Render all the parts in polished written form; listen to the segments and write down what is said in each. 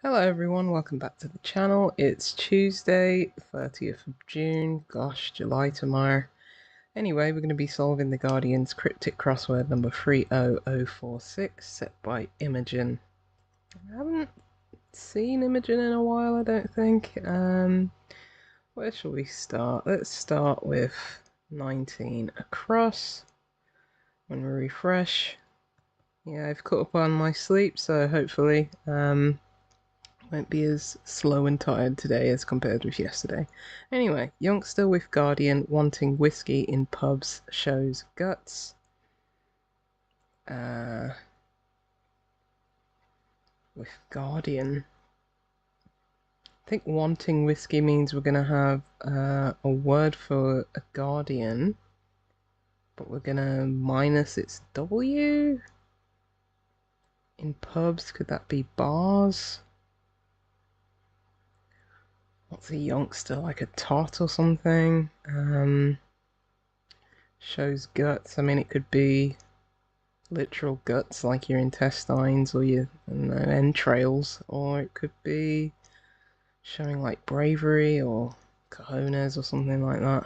Hello everyone, welcome back to the channel. It's Tuesday, 30th of June. Gosh, July tomorrow. Anyway, we're going to be solving the Guardian's Cryptic Crossword number 30046, set by Imogen. I haven't seen Imogen in a while, I don't think. Where shall we start? Let's start with 19 across. When we refresh. Yeah, I've caught up on my sleep, so hopefully, won't be as slow and tired today as compared with yesterday. Anyway, youngster with Guardian wanting whiskey in pubs shows guts. With Guardian. I think wanting whiskey means we're going to have a word for a Guardian, but we're going to minus its W. In pubs, could that be bars? What's a youngster, like a tot or something? Shows guts. I mean, it could be literal guts, like your intestines or your entrails, or it could be showing like bravery or cojones or something like that.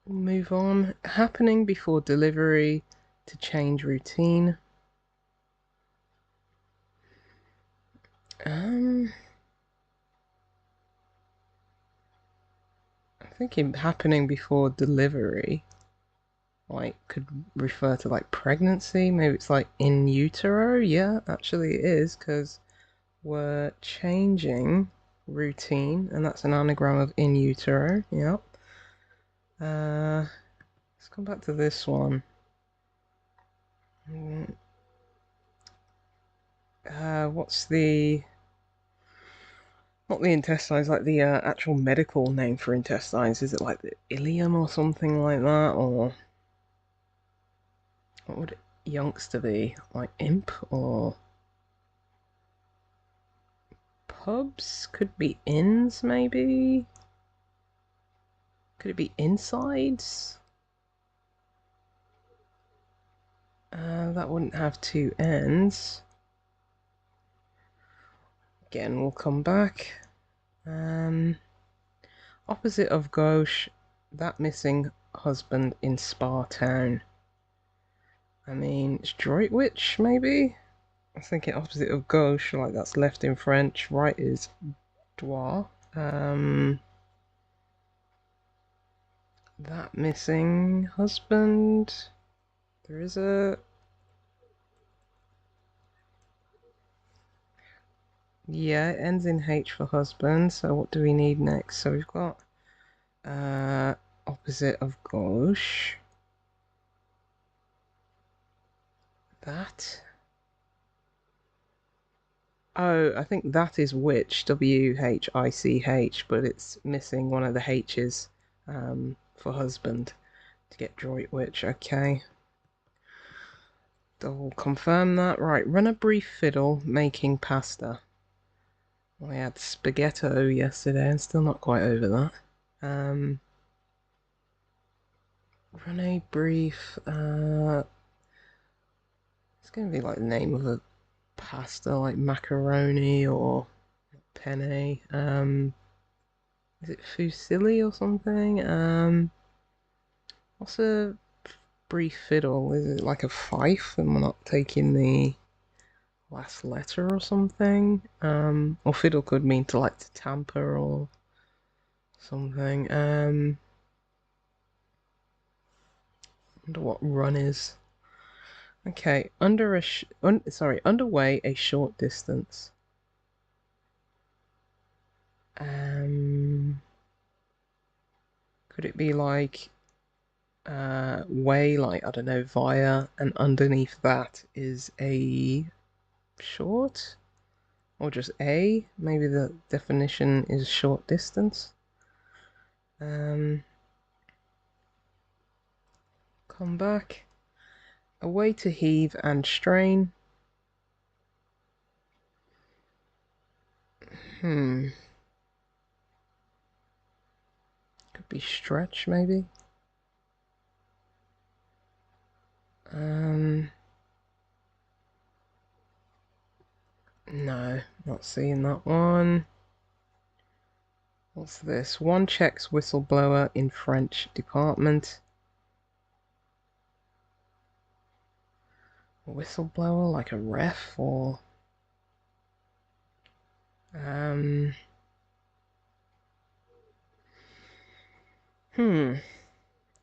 Move on. Happening before delivery to change routine. I think happening before delivery like could refer to like pregnancy. Maybe it's like in utero. Yeah, actually it is, because we're changing routine, and that's an anagram of in utero. Yep. Let's come back to this one. What's the not the intestines, like the actual medical name for intestines? Is it like the ileum or something like that, or what would youngster be? Like imp or pubs? Could be inns, maybe. Could it be insides? That wouldn't have two ends. Again, we'll come back. Opposite of gauche, that missing husband in Spa Town. I mean, it's Droitwich, maybe? I was thinking opposite of gauche, like that's left in French, right is droit. That missing husband. There is a... Yeah, it ends in H for husband, so what do we need next? So we've got opposite of gauche. That. Oh, I think that is which, W-H-I-C-H, but it's missing one of the H's for husband to get Droitwich. Okay. Double confirm that. Right, run a brief fiddle making pasta. I had spaghetto yesterday. I'm still not quite over that. Run a brief. It's going to be like the name of a pasta, like macaroni or penne. Is it fusilli or something? What's a brief fiddle? Is it like a fife and we're not taking the last letter or something? Or fiddle could mean to like to tamper or something. Wonder what run is. Okay, underway a short distance. Could it be like way, like, I don't know, via, and underneath that is a short? Or just a? Maybe the definition is short distance. Come back. A way to heave and strain. Could be stretch, maybe. No, not seeing that one. What's this? One checks whistleblower in French department. A whistleblower, like a ref, or...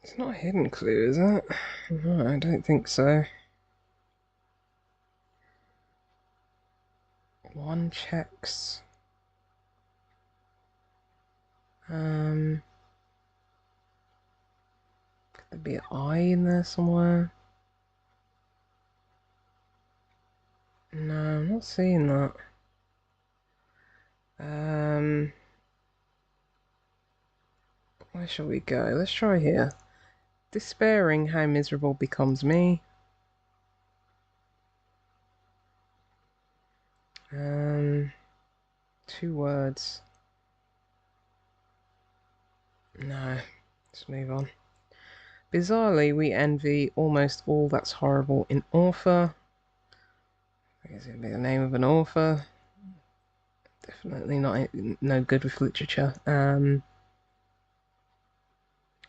It's not a hidden clue, is it? No, I don't think so. One checks. Could there be an I in there somewhere? No, I'm not seeing that. Where shall we go? Let's try here. Despairing how miserable becomes me. 2 words. No, let's move on. Bizarrely, we envy almost all that's horrible in author. I guess it'd be the name of an author. Definitely not no good with literature. I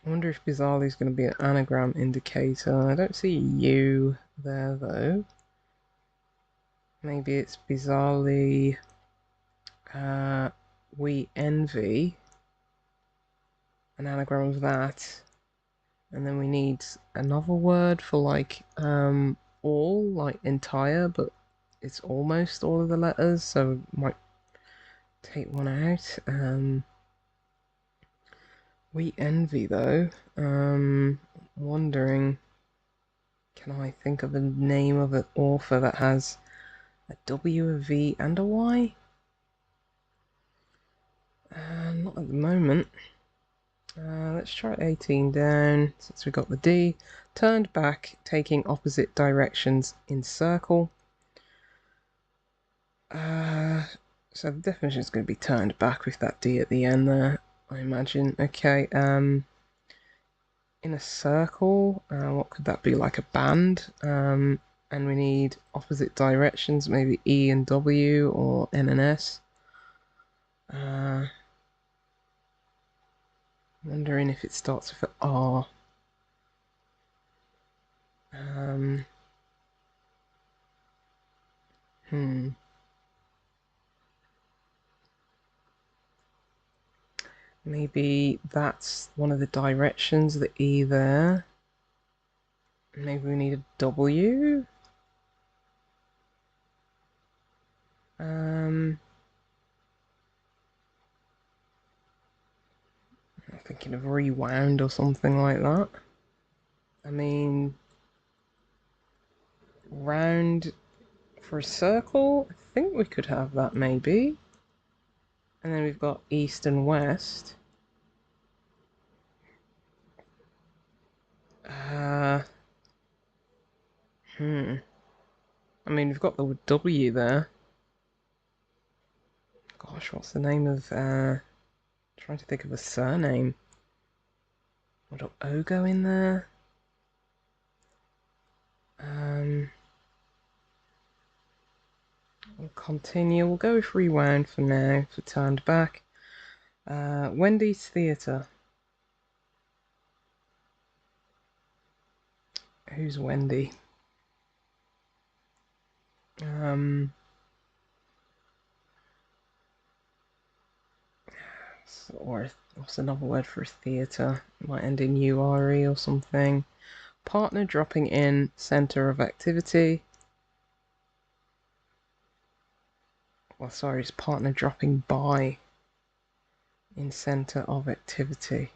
wonder if bizarrely is going to be an anagram indicator. I don't see you there though. Maybe it's bizarrely we envy, an anagram of that, and then we need another word for like all, like entire, but it's almost all of the letters, so might take one out. We envy though. Wondering, can I think of a name of an author that has a W, a V, and a Y? Not at the moment. Let's try 18 down, since we got the D. Turned back, taking opposite directions in circle. So the definition is going to be turned back with that D at the end there, I imagine. Okay, in a circle, what could that be, like a band? And we need opposite directions, maybe E and W or N and S. Wondering if it starts with an R. Maybe that's one of the directions, the E there. Maybe we need a W. I'm thinking of rewound or something like that. I mean, round for a circle, I think we could have that maybe. And then we've got east and west. I mean, we've got the W there. Gosh, what's the name of, trying to think of a surname. Would an O go in there? We'll continue. We'll go with rewound for now, for turned back. Wendy's Theatre. Who's Wendy? Or what's another word for theatre? Might end in URE or something. Partner dropping in, centre of activity. Well, sorry, it's partner dropping by in centre of activity.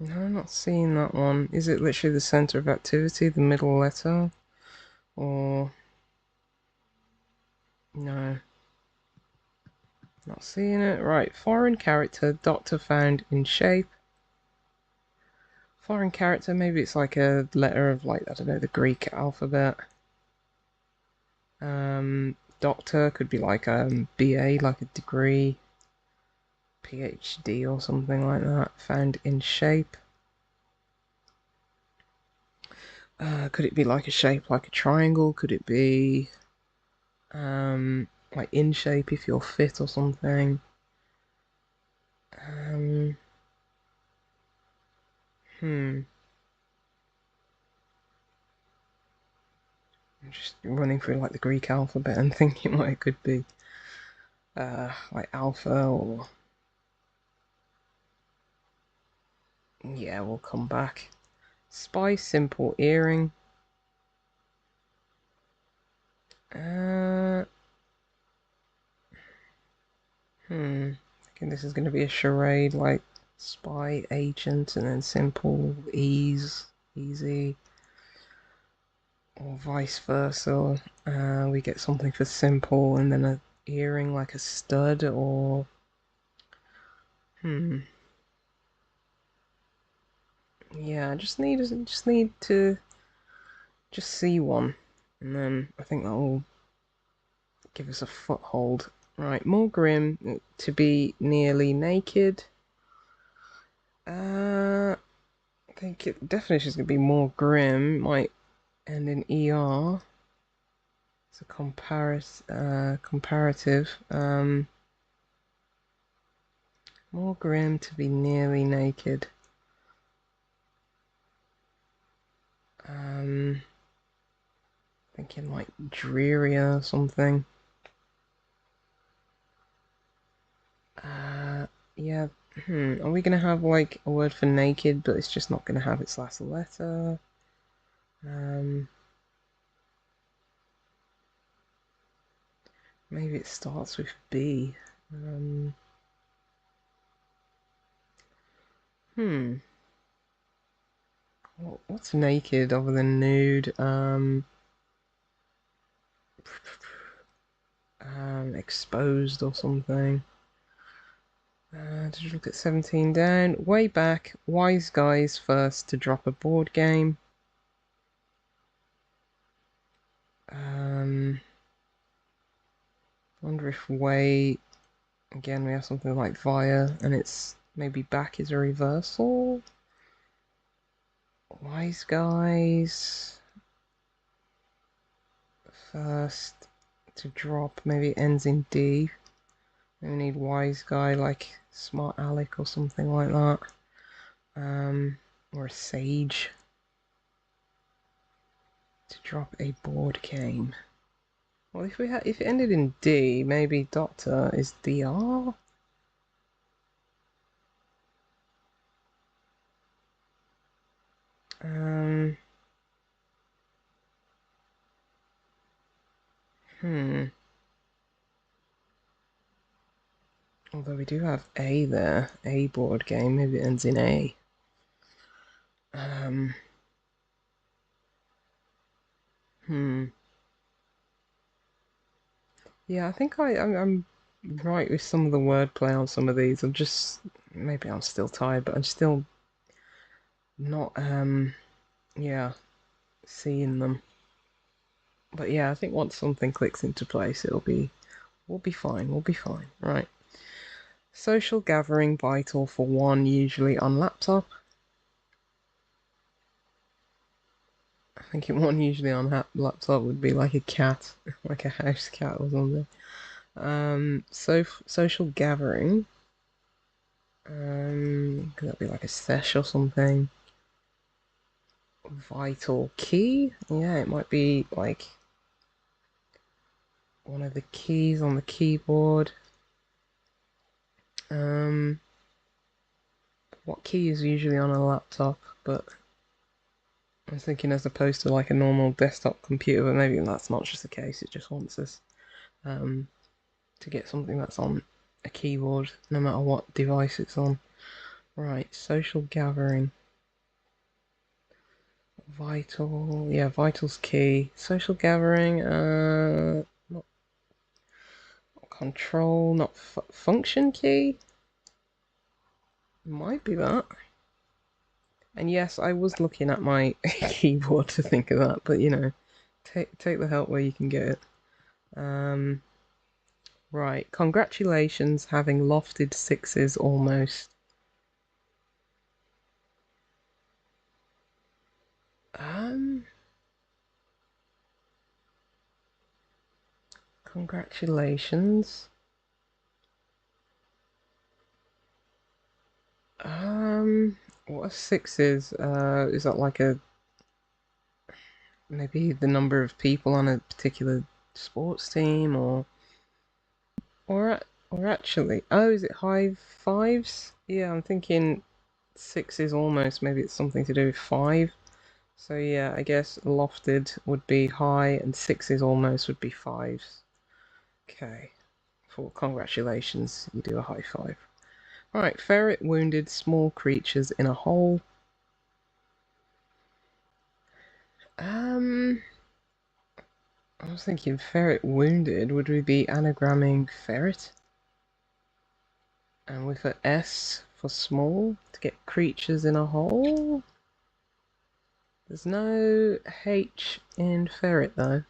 No, I'm not seeing that one. Is it literally the centre of activity, the middle letter? Or... no. Not seeing it. Right, foreign character, doctor found in shape. Foreign character, maybe it's like a letter of, like, I don't know, the Greek alphabet. Doctor could be like BA, like a degree. PhD or something like that. Found in shape. Could it be like a shape like a triangle? Could it be like in shape if you're fit or something? I'm just running through like the Greek alphabet and thinking what it could be. Like alpha or... Yeah, we'll come back. Spy simple earring. Thinking this is going to be a charade, like spy agent and then simple ease, easy, or vice versa. We get something for simple and then a earring like a stud, or yeah, just need to just see one, and then I think that will give us a foothold. Right, more grim, to be nearly naked. I think it definitely is going to be more grim. Might end in ER. It's a comparative. More grim, to be nearly naked. Thinking like drearier or something. Yeah. Are we gonna have like a word for naked, but it's just not gonna have its last letter? Maybe it starts with B. What's naked other than nude? Exposed or something. Did you look at 17 down? Way back, wise guys first to drop a board game. Wonder if way, again we have something like via, and it's maybe back is a reversal. Wise guys first to drop, maybe it ends in D. We need wise guy like smart Alec or something like that. Or a sage to drop a board game. Well, if it ended in D, maybe Doctor is DR. Although we do have A there, A board game. Maybe it ends in A. Yeah, I think I'm right with some of the wordplay on some of these. Maybe I'm still tired, but I'm still not yeah, seeing them. But yeah, I think once something clicks into place, we'll be fine. We'll be fine. Right. Social gathering vital for one, usually on laptop. I think one usually on laptop would be like a cat, like a house cat or something. Social gathering. Could that be like a sesh or something? Vital key? Yeah, it might be like one of the keys on the keyboard. What key is usually on a laptop? But I was thinking as opposed to like a normal desktop computer, but maybe that's not just the case. It just wants us to get something that's on a keyboard, no matter what device it's on. Right, social gathering. Vital, yeah, vital's key. Social gathering, not control, not function key. Might be that. And yes, I was looking at my keyboard to think of that, but you know, take the help where you can get it. Right, congratulations having lofted sixes almost. Congratulations. What are sixes? Is that like maybe the number of people on a particular sports team or or actually, oh, is it high fives? Yeah, I'm thinking sixes almost, maybe it's something to do with five. So yeah, I guess lofted would be high and sixes almost would be fives. Okay. For congratulations, you do a high five. Alright, ferret wounded small creatures in a hole. Um, I was thinking ferret wounded. Would we be anagramming ferret? And with an S for small to get creatures in a hole? There's no H in ferret though.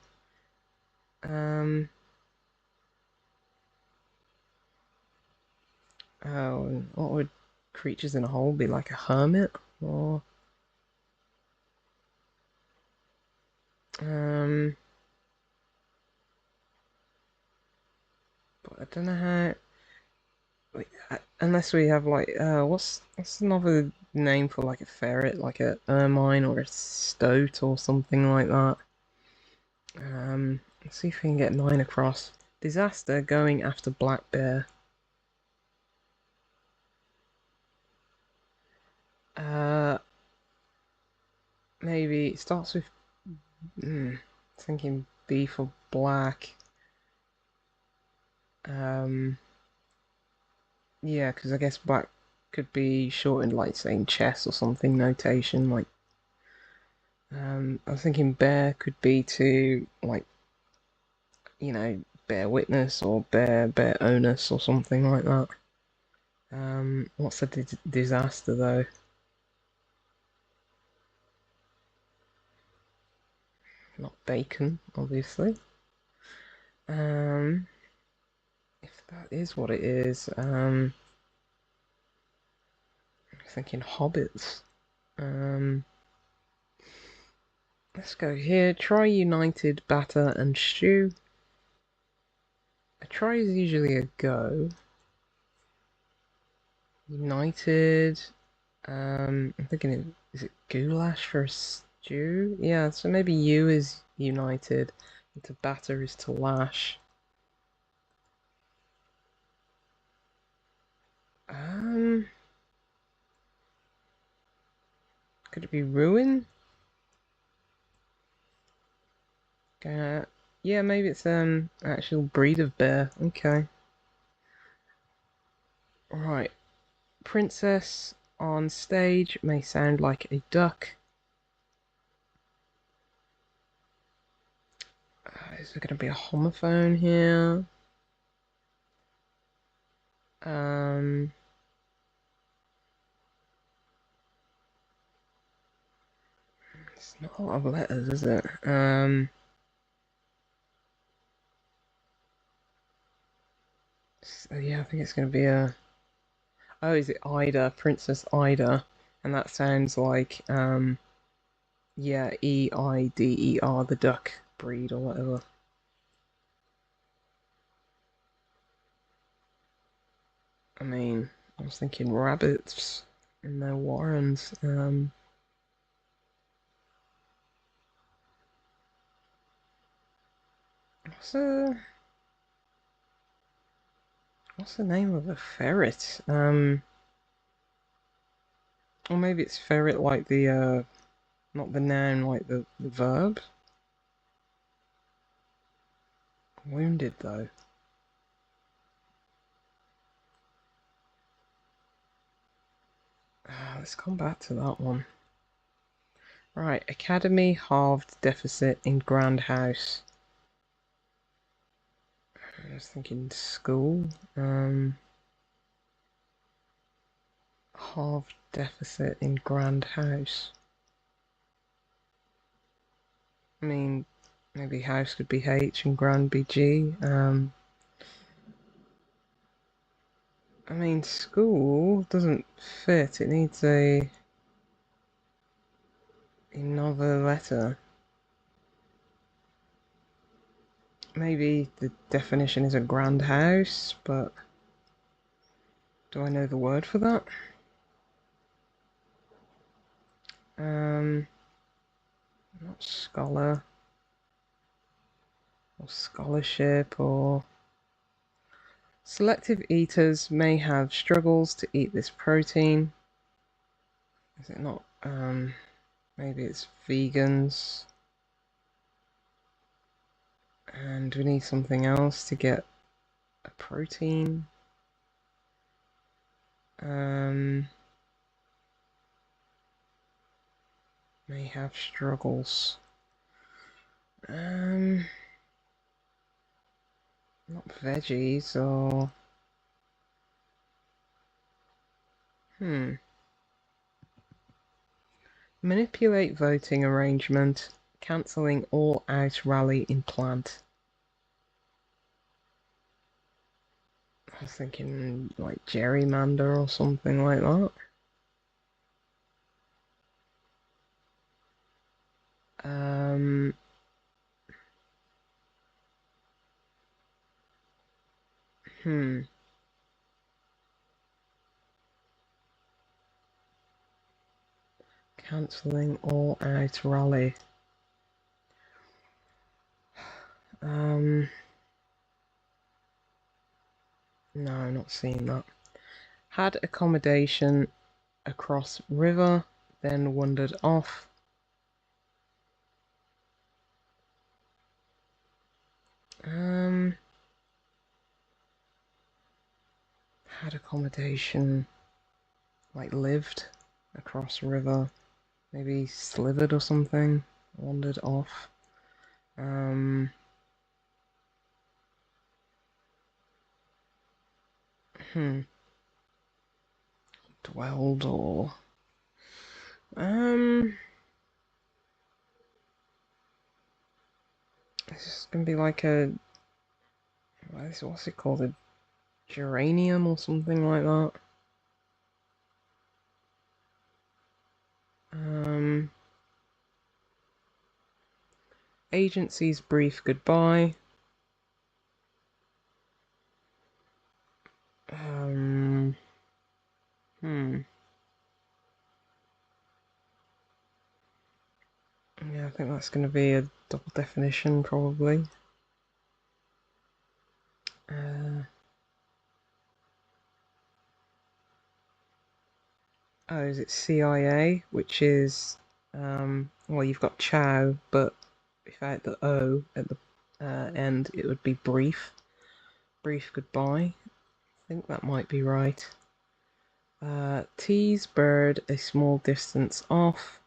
Oh, what would creatures in a hole be, like a hermit? Or but I don't know how. Unless we have like, what's another name for like a ferret, like a ermine or a stoat or something like that. Let's see if we can get 9 across. Disaster going after black bear. Uh, Maybe it starts with, thinking B for black. Yeah, because I guess black could be shortened like saying chess or something notation. Like, I was thinking bear could be to like, bear witness or bear onus or something like that. What's a disaster though? Not bacon, obviously. If that is what it is, I'm thinking hobbits. Let's go here. Try united, batter, and stew. A try is usually a go. United. I'm thinking, is it goulash for a stew? Yeah, so maybe U is united, and to batter is to lash. Could it be ruin? Yeah, maybe it's actual breed of bear. Okay. Right. Princess on stage may sound like a duck. Is there going to be a homophone here? It's not a lot of letters, is it? So yeah, I think it's going to be a. Oh, is it Ida? Princess Ida, and that sounds like yeah, Eider, the duck breed or whatever. I mean, I was thinking rabbits in their warrens. What's the what's the name of a ferret? Or maybe it's ferret like the not the noun, like the verb. Wounded though. Let's come back to that one. Right, academy halved deficit in grand house. I was thinking school. Halved deficit in grand house. I mean, maybe house could be H and grand be G. I mean, school doesn't fit. It needs another letter. Maybe the definition is a grand house, but do I know the word for that? Not scholar or scholarship or selective eaters may have struggles to eat this protein. Is it not? Maybe it's vegans. And we need something else to get a protein. May have struggles. Not veggies or manipulate voting arrangement, cancelling all out rally in plant. I was thinking like gerrymander or something like that. Cancelling all out rally. No, not seeing that. Had accommodation across river, then wandered off. Had accommodation, like lived across river, maybe slivered or something, wandered off. Dwelled or this is gonna be like a what's it called, a geranium or something like that. Agency's brief goodbye. Yeah, I think that's going to be a double definition, probably. Oh, is it CIA? Which is, well, you've got chow, but without the O at the end, it would be brief. Brief goodbye. I think that might be right. Tease bird a small distance off.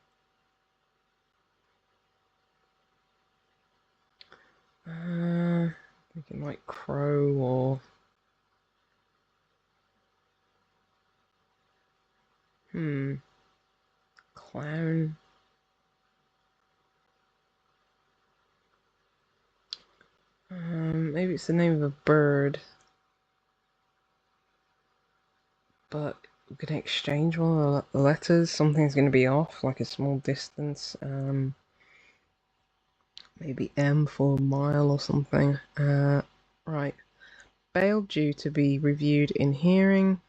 Thinking like crow or clown. Maybe it's the name of a bird, but we can exchange one of the letters. Something's going to be off, like a small distance. Maybe M for mile or something. Right. Bail due to be reviewed in hearing.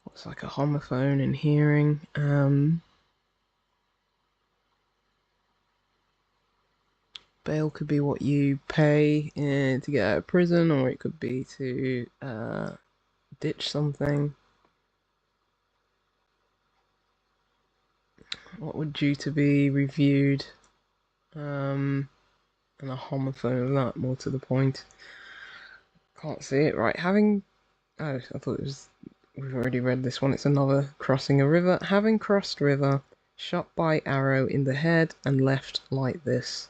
Looks like a homophone in hearing. Bail could be what you pay to get out of prison, or it could be to ditch something. What would due to be reviewed? And a homophone of that, more to the point. Can't see it. Right, having... Oh, I thought it was... We've already read this one. It's another crossing a river. Having crossed river, shot by arrow in the head and left like this.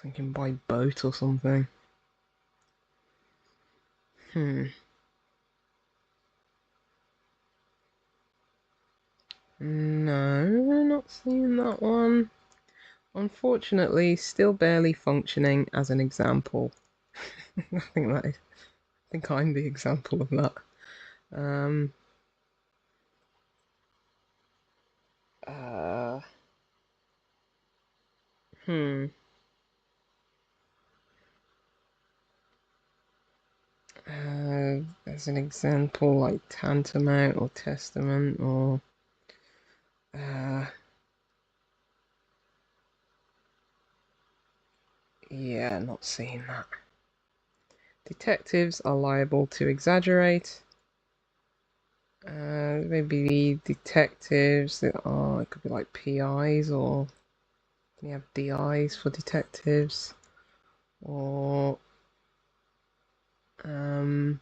Thinking by boat or something. No, not seeing that one. Unfortunately, still barely functioning as an example. I think I'm the example of that. Uh, hmm. As an example, like tantamount or testament or yeah, not seeing that. Detectives are liable to exaggerate. Maybe detectives that are, it could be like PIs, or you have DIs for detectives, or could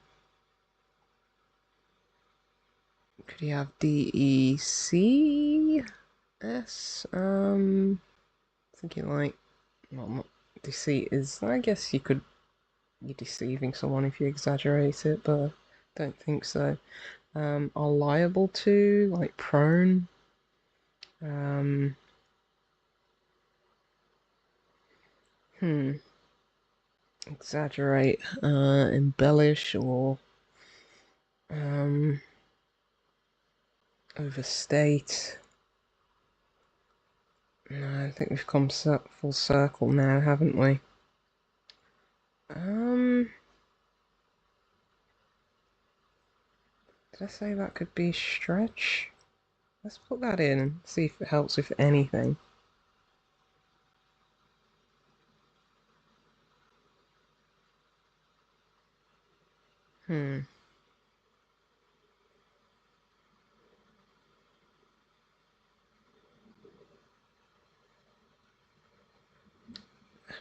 you have DECS? Thinking like, well, not deceit is, I guess you're deceiving someone if you exaggerate it, but I don't think so. Are liable to, like prone. Exaggerate, embellish, or overstate. No, I think we've come full circle now, haven't we? Did I say that could be stretch? Let's put that in and see if it helps with anything.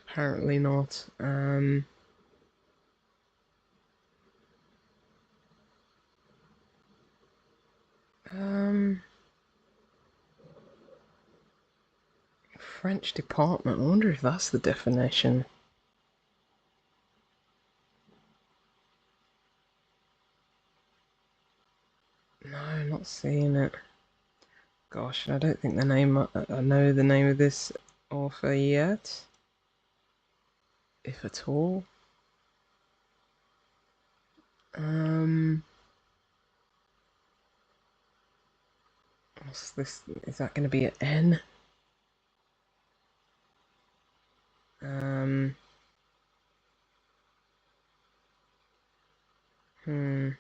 Apparently not. French department. I wonder if that's the definition. No, not seeing it. Gosh, I don't think I know the name of this author yet, if at all. What's this? Is that going to be an N? Hmm.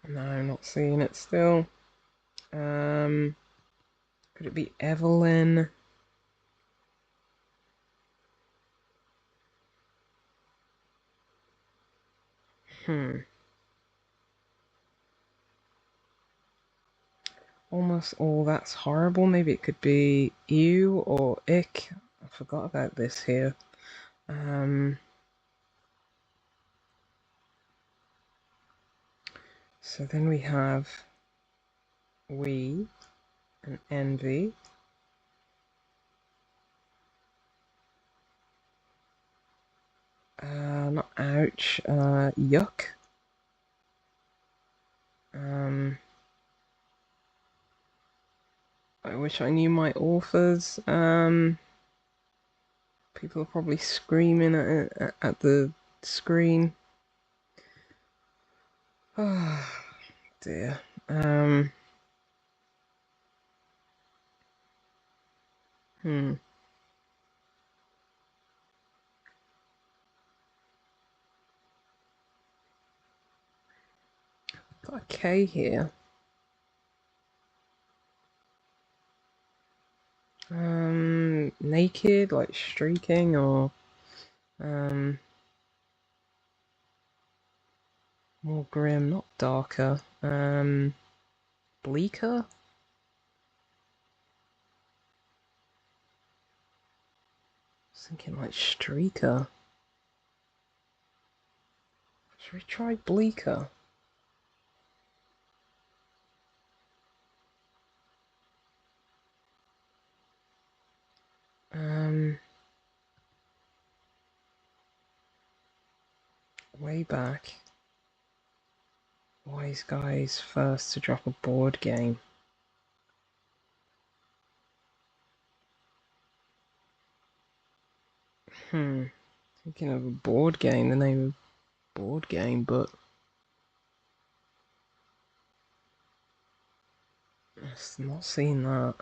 No, not seeing it still. Could it be Evelyn? Almost all that's horrible. Maybe it could be ew or ick. I forgot about this here. So then we have we and envy. Not ouch. Yuck. I wish I knew my authors. People are probably screaming at the screen. Oh dear. Got a K here. Naked, like streaking, or more grim, not darker. Bleaker. I was thinking like streaker. Should we try bleaker? Way back. Wise guys first to drop a board game. Thinking of a board game, the name of board game, but I've not seen that.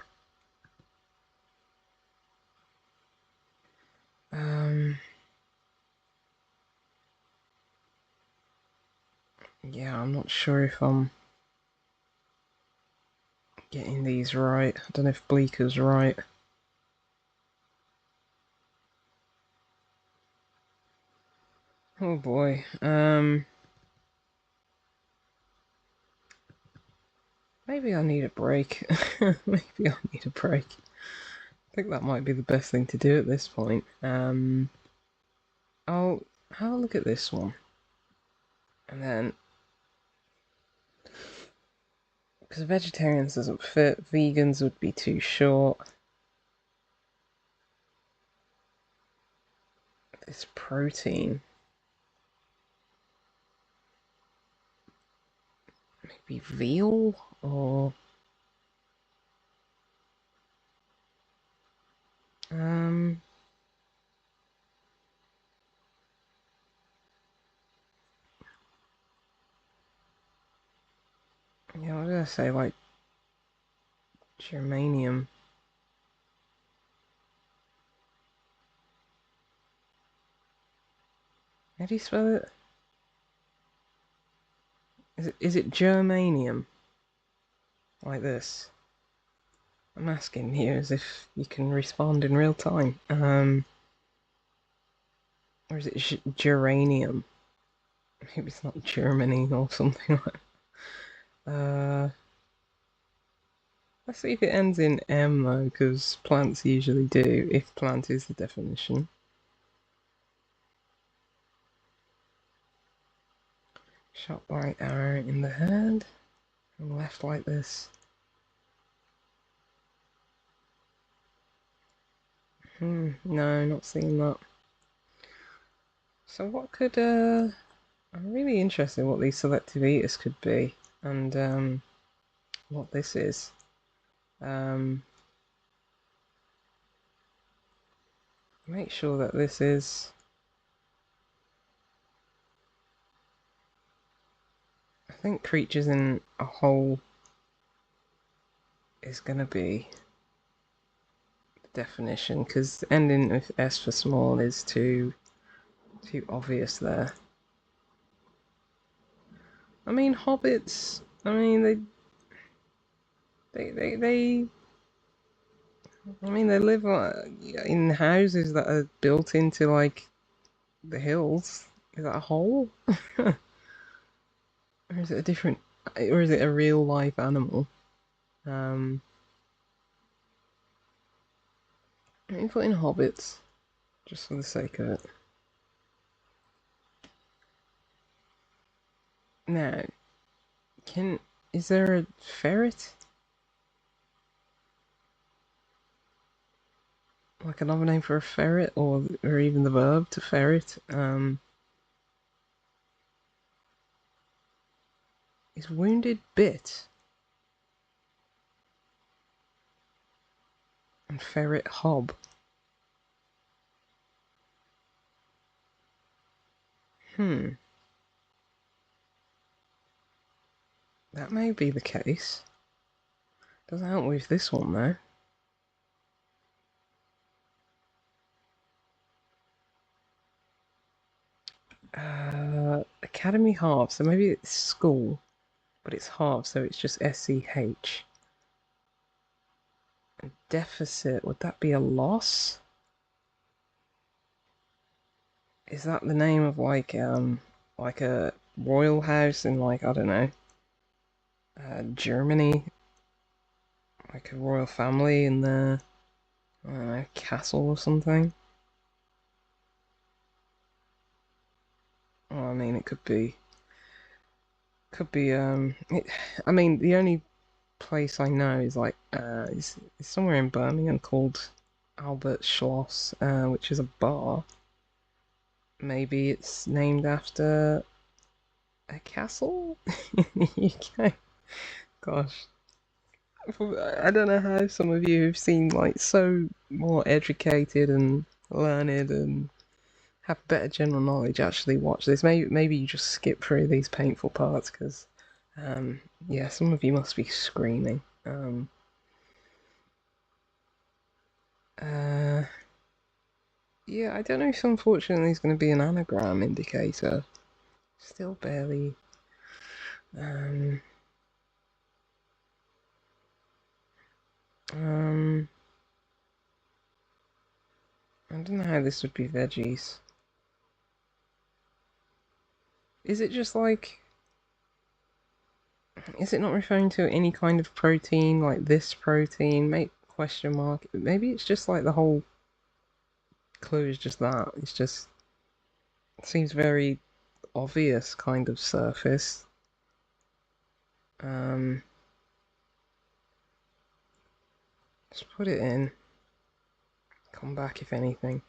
Yeah, I'm not sure if I'm getting these right. I don't know if Bleeker's right. Oh boy. Maybe I need a break. Maybe I need a break. I think that might be the best thing to do at this point. I'll have a look at this one. And then, because vegetarians doesn't fit, vegans would be too short. This protein. Maybe veal? Or... Yeah, what did I say? Like, germanium. How do you spell it? Is it germanium? Like this? I'm asking you as if you can respond in real time. Or is it geranium? Maybe it's not Germany or something like that. Let's see if it ends in M though, because plants usually do, if plant is the definition. Shot by arrow in the head, and left like this. No, not seeing that. So what could, I'm really interested in what these selective eaters could be, and what this is. Make sure that this is... I think creatures in a hole is going to be the definition, because ending with S for small is too obvious there. I mean, hobbits, I mean, they I mean, they live in houses that are built into, like, the hills. Is that a hole? Or is it a different, or is it a real life animal? Let me put in hobbits, just for the sake of it. Now, is there a ferret? Like another name for a ferret, or even the verb to ferret? Is wounded bit? And ferret hob? That may be the case. Doesn't help with this one though. Academy half, so maybe it's school, but it's half, so it's just SCH. And deficit, would that be a loss? Is that the name of like a royal house in, like, I don't know, Germany? Like a royal family in the, I don't know, castle or something? Well, I mean, it could be, I mean, the only place I know is like, is somewhere in Birmingham called Albert Schloss, which is a bar. Maybe it's named after A castle in the UK? Gosh. I don't know how some of you who've seemed like so more educated and learned and have better general knowledge actually watch this. Maybe you just skip through these painful parts because, yeah, some of you must be screaming. Yeah, I don't know if unfortunately it's going to be an anagram indicator. Still barely. Um, um, I don't know how this would be veggies. Is it just like? Is it not referring to any kind of protein like this protein? Make question mark. Maybe it's just like the whole clue is just that. It's just it seems very obvious kind of surface. Let's put it in. Come back if anything.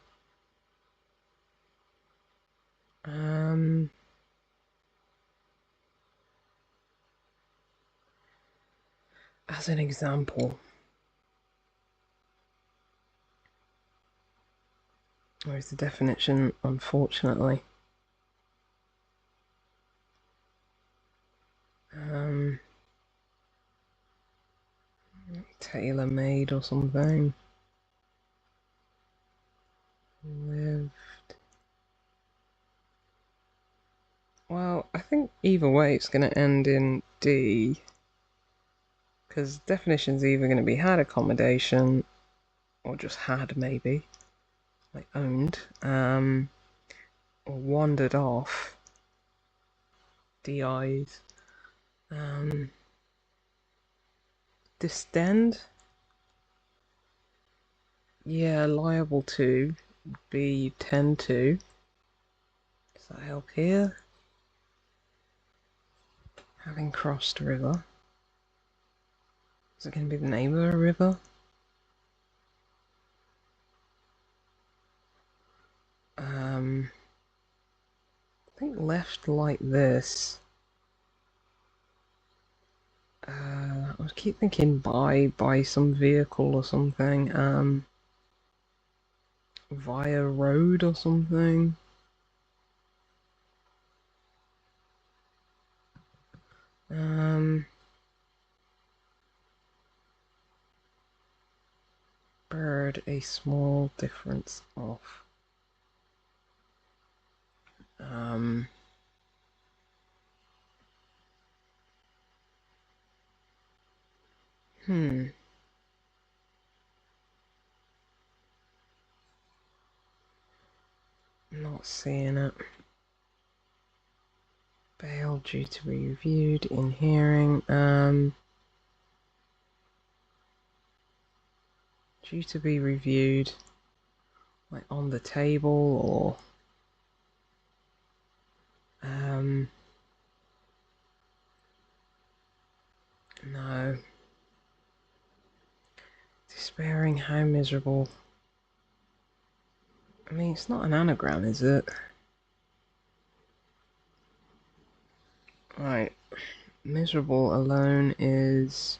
As an example, where's the definition? Unfortunately, tailor-made or something. Lived. Well, I think either way it's going to end in D. Because definition's either going to be had accommodation or just had maybe. Like owned. Or wandered off. DIs. Distend? Yeah, liable to. B, tend to. Does that help here? Having crossed a river. Is it going to be the name of a river? I think left like this. I keep thinking by some vehicle or something. Via road or something. Bird, a small difference off. Not seeing it. Bail due to be reviewed in hearing. Due to be reviewed, like on the table or no. Despairing, how miserable. I mean, it's not an anagram, is it? Right. Miserable alone is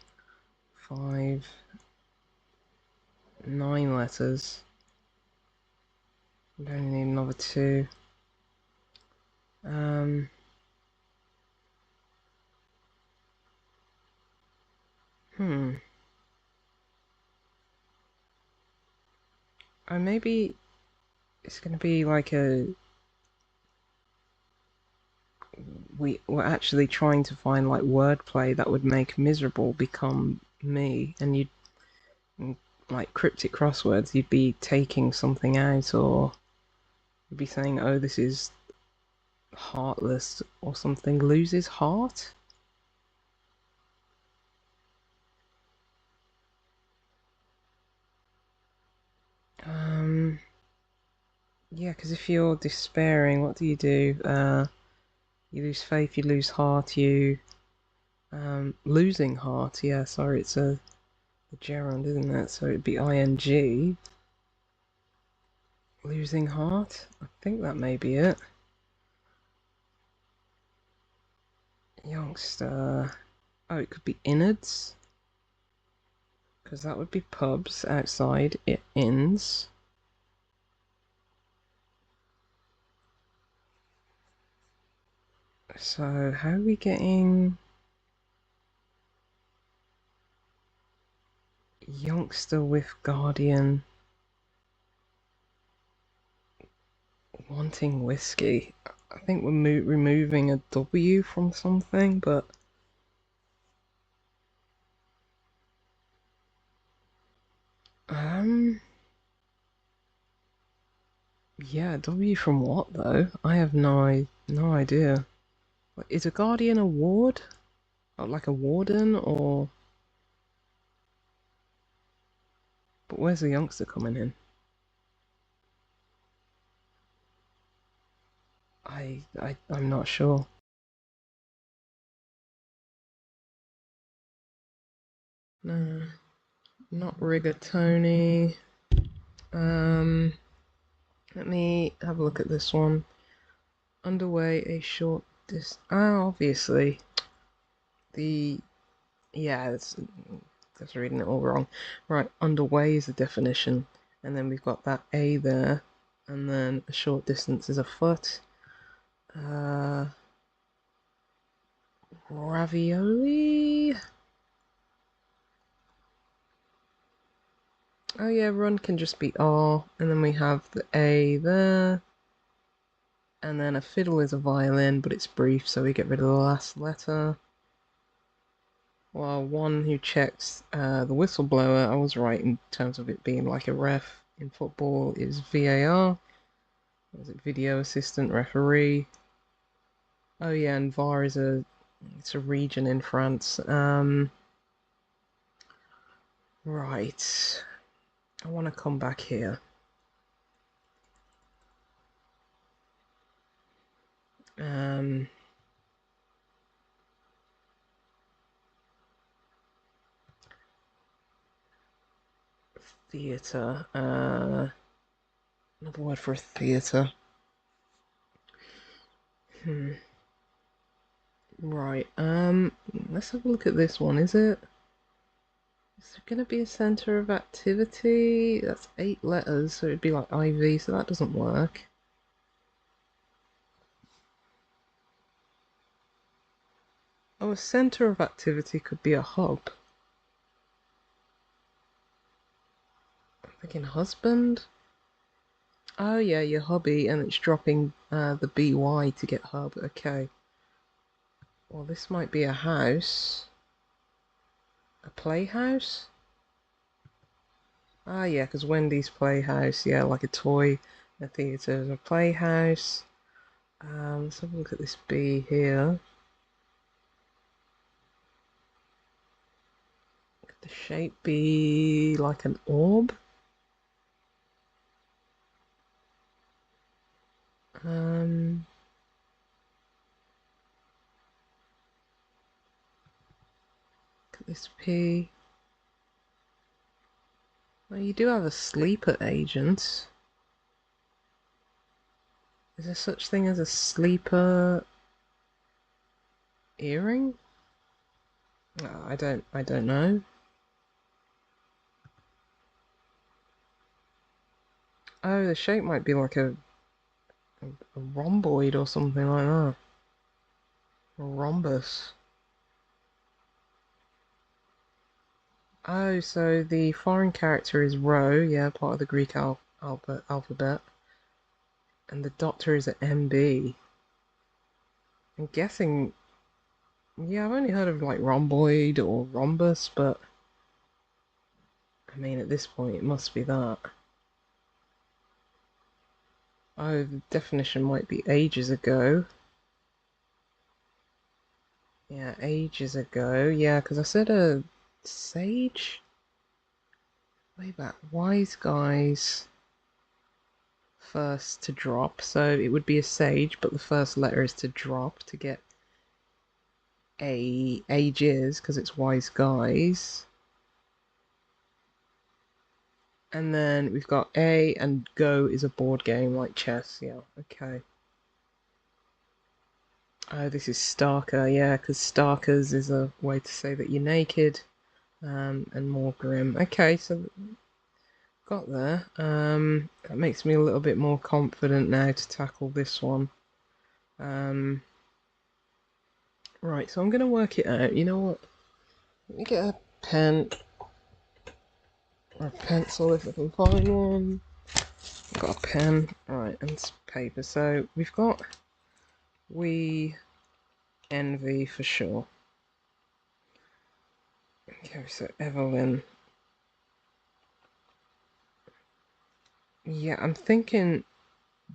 9 letters. We only need another 2. Oh, maybe it's gonna be like we're actually trying to find like wordplay that would make miserable become me, and you'd like cryptic crosswords, you'd be taking something out, or you'd be saying, oh, this is heartless or something. Loses heart? Yeah, because if you're despairing, what do? You lose faith, you lose heart, you losing heart. Yeah, sorry, it's a gerund, isn't it? So it'd be ing. Losing heart. I think that may be it. Youngster. Oh, it could be innards. Because that would be pubs outside. It inns. So, how are we getting youngster with Guardian wanting whiskey? I think we're removing a W from something, but yeah, W from what though? I have no idea. Is a Guardian a ward? Like a warden, or? But where's the youngster coming in? I'm not sure. No, not rigatoni. Let me have a look at this one. Underway a short obviously the yeah, that's reading it all wrong. Right, underway is the definition, and then we've got that A there, and then a short distance is a foot. Ravioli. Oh yeah, run can just be R, and then we have the A there, and then a fiddle is a violin, but it's brief, so we get rid of the last letter. Well, one who checks the whistleblower, I was right in terms of it being like a ref in football, is VAR. Was it video assistant referee? Oh yeah, and VAR is it's a region in France. Right. I want to come back here. Theatre. Another word for a theatre. Right. Let's have a look at this one. Is there going to be a centre of activity? That's 8 letters, so it'd be like IV, so that doesn't work. Oh, a centre of activity could be a hub. I'm thinking husband. Oh yeah, your hubby, and it's dropping the BY to get hub. Okay. Well, this might be a house. A playhouse? Ah, yeah, because Wendy's Playhouse, yeah, like a toy, a theatre, a playhouse. Let's have a look at this B here. Could the shape be like an orb? Look at this P. Well, you do have a sleeper agent. Is there such thing as a sleeper earring? Oh, I don't know. Oh, the shape might be like a rhomboid or something like that. A rhombus. Oh, so the foreign character is Rho, yeah, part of the Greek alphabet. And the doctor is at MB. I'm guessing, yeah, I've only heard of like rhomboid or rhombus, but I mean, at this point, it must be that. Oh, the definition might be ages ago. Yeah, ages ago. Yeah, because I said a sage? Way back. Wise guys first to drop. So it would be a sage, but the first letter is to drop to get ages, because it's wise guys. And then we've got A, and Go is a board game like chess. Yeah, okay. Oh, this is Starker, yeah, because Starkers is a way to say that you're naked, and more grim. Okay, so got there. That makes me a little bit more confident now to tackle this one. Right, so I'm going to work it out. You know what? Let me get a pen or a pencil if I can find one. I've got a pen, right, and some paper. So we've got we envy for sure. Okay, so Evelyn. Yeah, I'm thinking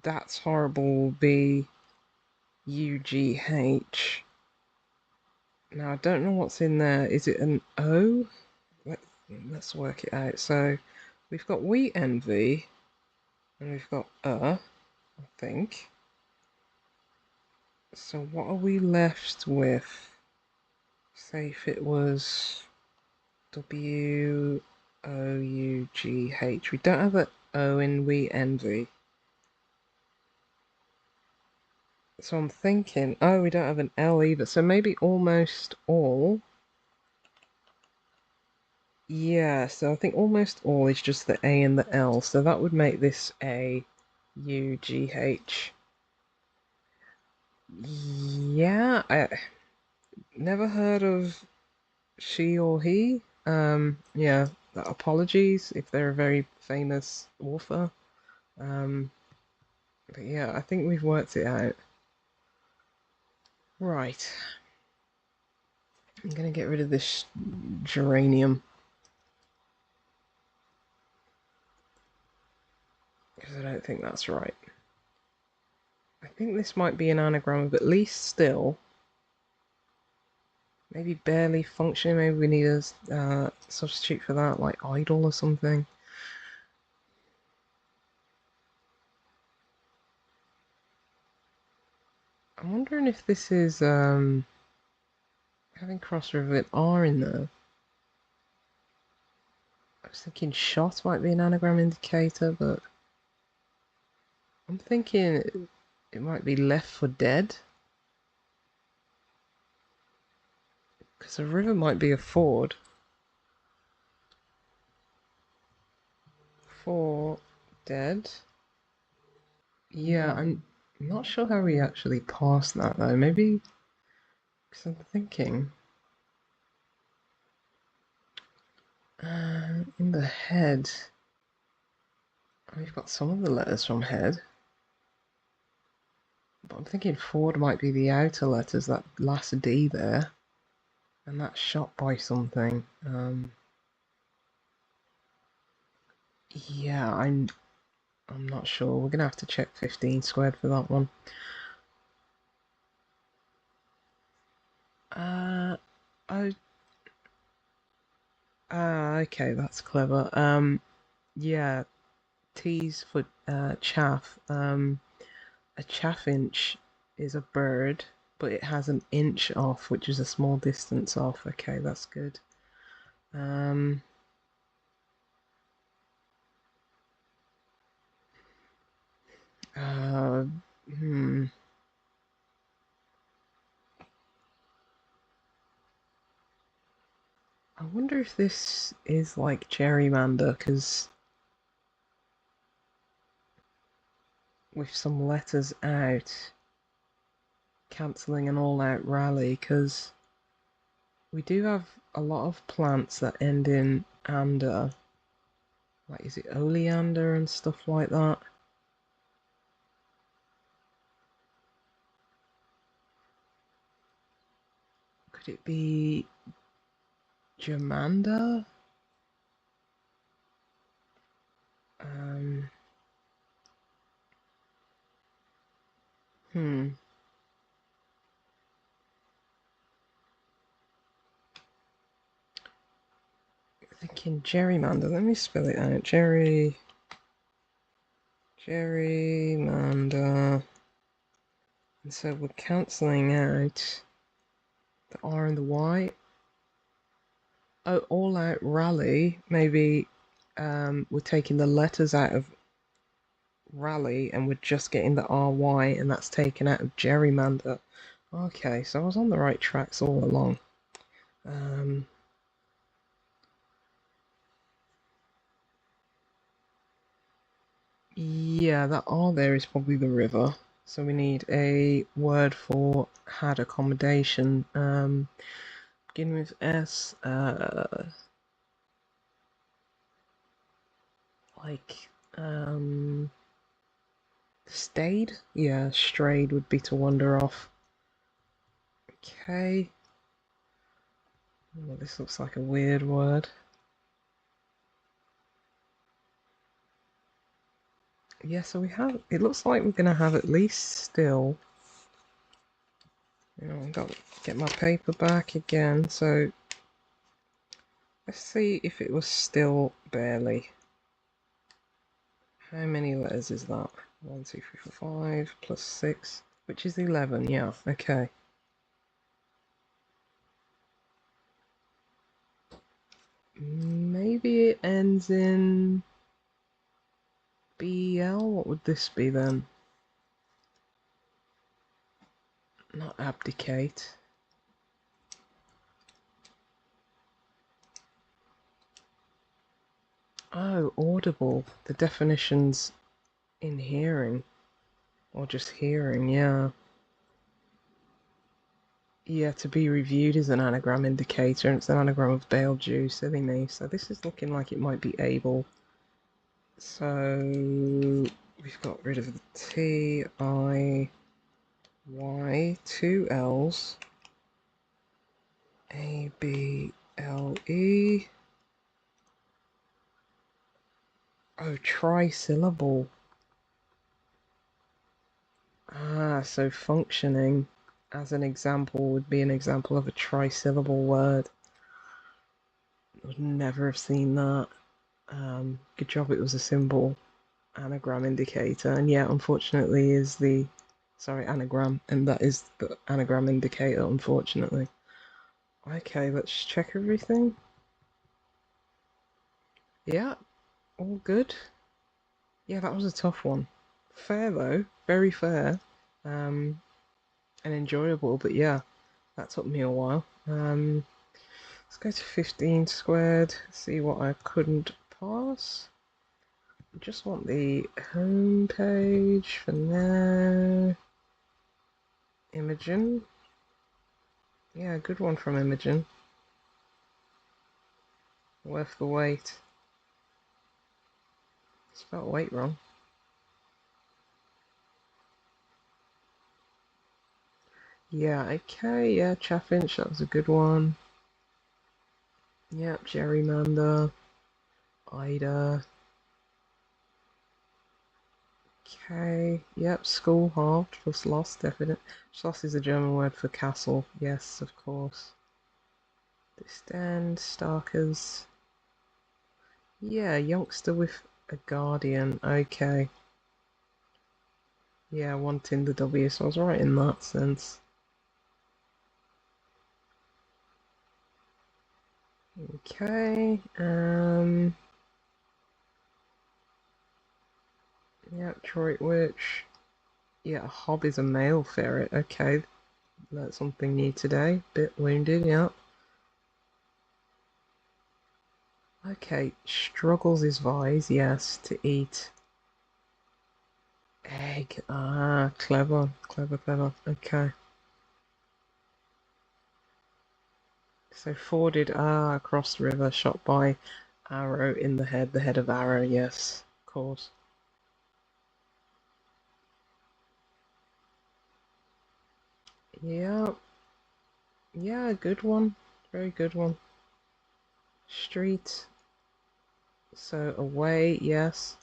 that's horrible will be UGH. Now I don't know what's in there. Is it an O? Let's work it out. So we've got we envy, and we've got I think. So what are we left with? Say if it was WOUGH. We don't have an O in we envy. So I'm thinking, oh, we don't have an L either. So maybe almost all. Yeah, so I think almost all is just the A and the L. So that would make this AUGH. Yeah, I never heard of she or he. Yeah, apologies if they're a very famous author. But yeah, I think we've worked it out. Right. I'm gonna get rid of this geranium because I don't think that's right. I think this might be an anagram of at least still. Maybe barely functioning. Maybe we need a substitute for that, like idle or something. I'm wondering if this is having crossword with R in there. I was thinking shot might be an anagram indicator, but I'm thinking it might be left for dead. Because a river might be a ford. For dead. Yeah, I'm not sure how we actually pass that though. Maybe because I'm thinking in the head. We've got some of the letters from head, but I'm thinking Ford might be the outer letters, that last D there, and that's shot by something. Yeah, I'm not sure. We're gonna have to check 15 squared for that one. Oh, okay, that's clever. Yeah, T's for chaff. A chaffinch is a bird, but it has an inch off, which is a small distance off. Okay, that's good. Um, uh, hmm. I wonder if this is like gerrymander, because with some letters out, cancelling an all-out rally, because we do have a lot of plants that end in ander, like is it oleander and stuff like that? Could it be germander? Um, hmm. Thinking gerrymander. Let me spell it out. Gerrymander. And so we're cancelling out the R and the Y. Oh, all out rally. Maybe we're taking the letters out of rally and we're just getting the RY, and that's taken out of gerrymander. Okay, so I was on the right tracks all along. Yeah, that R there is probably the river. So we need a word for had accommodation. Beginning with S. Like stayed? Yeah, strayed would be to wander off. Okay. Well, this looks like a weird word. Yeah, so we have, it looks like we're gonna have at least still. I've got to get my paper back again, so let's see if it was still barely. How many letters is that? 1, 2, 3, 4, 5 plus 6, which is 11, yeah, okay. Maybe it ends in BL? What would this be then? Not abdicate. Oh, audible. The definition's in hearing. Or just hearing, yeah. Yeah, to be reviewed is an anagram indicator, and it's an anagram of Bale Jew, silly me. So this is looking like it might be able. So we've got rid of the T, I, Y, 2 L's, A, B, L, E. Oh, trisyllable. Ah, so functioning as an example would be an example of a trisyllable word. Would never have seen that. Good job it was a symbol anagram indicator, and yeah, unfortunately is the anagram, and that is the anagram indicator, unfortunately. Okay, let's check everything. Yeah, all good. Yeah, that was a tough one. Fair though, very fair, and enjoyable, but yeah, that took me a while. Let's go to 15 squared, see what I couldn't pass. I just want the home page for now. Imogen. Yeah, good one from Imogen. Worth the wait. Spelled wait wrong. Yeah, okay, yeah, Chaffinch, that was a good one. Yep, gerrymander. Ida. Okay, yep, school halved for Schloss, definite. Schloss is a German word for castle, yes, of course. Distend, Starkers. Yeah, youngster with a guardian, okay. Yeah, wanting the W, so I was right in that sense. Okay, yeah, Detroit Witch. Yeah, Hob is a male ferret, okay. Learned something new today. Bit wounded, yeah. Okay, struggles his vise, yes, to eat. Egg, ah, clever, clever, clever, okay. So forded, across the river, shot by arrow in the head of arrow, yes, of course. Yeah, yeah, good one, very good one. Street, so away, yes.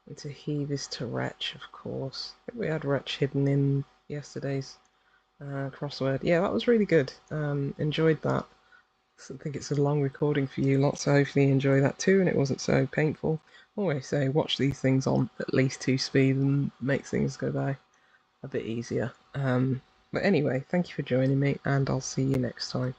And to heave is to retch, of course. I think we had retch hidden in yesterday's crossword. Yeah, that was really good. Enjoyed that. I think it's a long recording for you lot, so hopefully you enjoy that too, and it wasn't so painful. Always say watch these things on at least 2 speed and make things go by a bit easier. But anyway, thank you for joining me, and I'll see you next time.